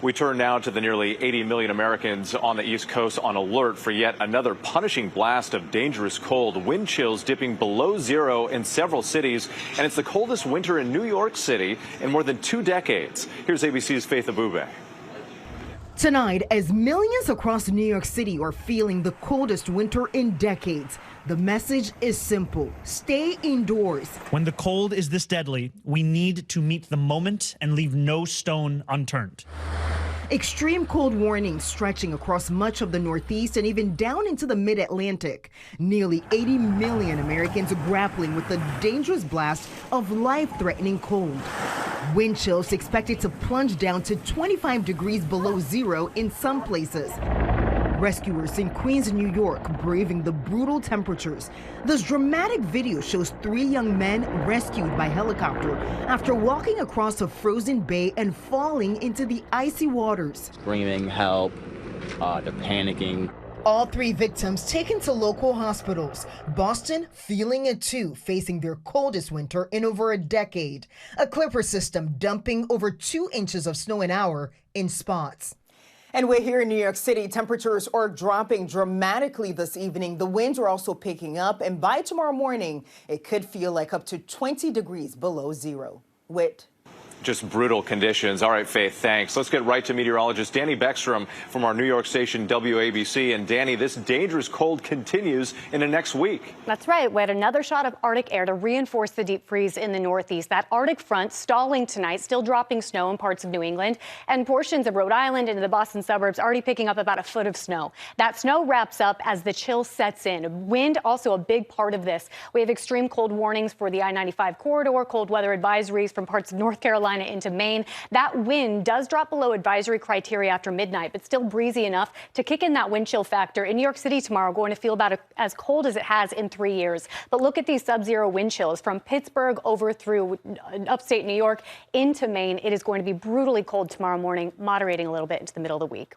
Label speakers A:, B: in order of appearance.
A: We turn now to the nearly 80 million Americans on the East Coast on alert for yet another punishing blast of dangerous cold. Wind chills dipping below zero in several cities, and it's the coldest winter in New York City in more than 2 decades. Here's ABC's Faith Abube.
B: Tonight, as millions across New York City are feeling the coldest winter in decades, the message is simple: stay indoors.
C: When the cold is this deadly, we need to meet the moment and leave no stone unturned.
B: Extreme cold warnings stretching across much of the Northeast and even down into the mid-Atlantic. Nearly 80 million Americans are grappling with the dangerous blast of life-threatening cold. Wind chills expected to plunge down to 25 degrees below zero in some places. Rescuers in Queens, New York, braving the brutal temperatures. This dramatic video shows 3 young men rescued by helicopter after walking across a frozen bay and falling into the icy waters.
D: Screaming, help, they're panicking.
B: All 3 victims taken to local hospitals. Boston feeling it too, facing their coldest winter in over a decade. A clipper system dumping over 2 inches of snow an hour in spots. And we're here in New York City. Temperatures are dropping dramatically this evening. The winds are also picking up, and by tomorrow morning, it could feel like up to 20 degrees below zero. Whit.
A: Just brutal conditions. All right, Faith, thanks. Let's get right to meteorologist Danny Beckstrom from our New York station WABC. And Danny, this dangerous cold continues into next week.
E: That's right. We had another shot of Arctic air to reinforce the deep freeze in the Northeast. That Arctic front stalling tonight, still dropping snow in parts of New England and portions of Rhode Island into the Boston suburbs, already picking up about a foot of snow. That snow wraps up as the chill sets in. Wind also a big part of this. We have extreme cold warnings for the I-95 corridor, cold weather advisories from parts of North Carolina into Maine. That wind does drop below advisory criteria after midnight, but still breezy enough to kick in that wind chill factor. In New York City tomorrow, going to feel about as cold as it has in 3 years. But look at these sub-zero wind chills from Pittsburgh over through upstate New York into Maine. It is going to be brutally cold tomorrow morning, moderating a little bit into the middle of the week.